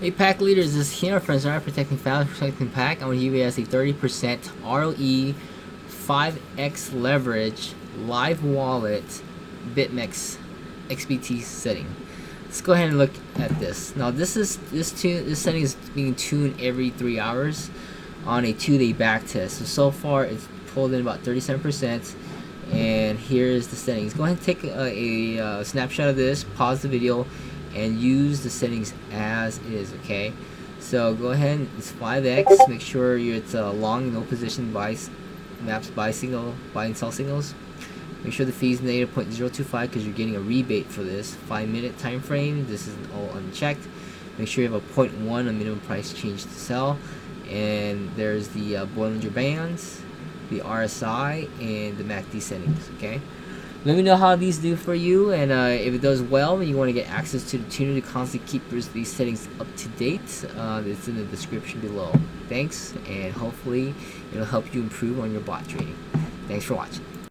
Hey pack leaders, this is here, friends are protecting files, protecting pack. I'm going to give you guys a 30% ROE, 5x leverage, live wallet, Bitmex XBT setting. Let's go ahead and look at this. Now this setting is being tuned every 3 hours on a 2-day back test. So far it's pulled in about 37%. And here's the settings. Go ahead and take a snapshot of this, pause the video, and use the settings as is. Okay, so go ahead, it's 5x. Make sure it's long, no position buys, maps buy signal, buy and sell signals. Make sure the fee is negative 0.025 because you're getting a rebate for this. 5-minute time frame, this is all unchecked. Make sure you have a 0.1, a minimum price change to sell. And there's the Bollinger Bands, the RSI, and the MACD settings. Okay, let me know how these do for you, and if it does well and you want to get access to the tuner to constantly keep these settings up to date, it's in the description below. Thanks, and hopefully it'll help you improve on your bot trading. Thanks for watching.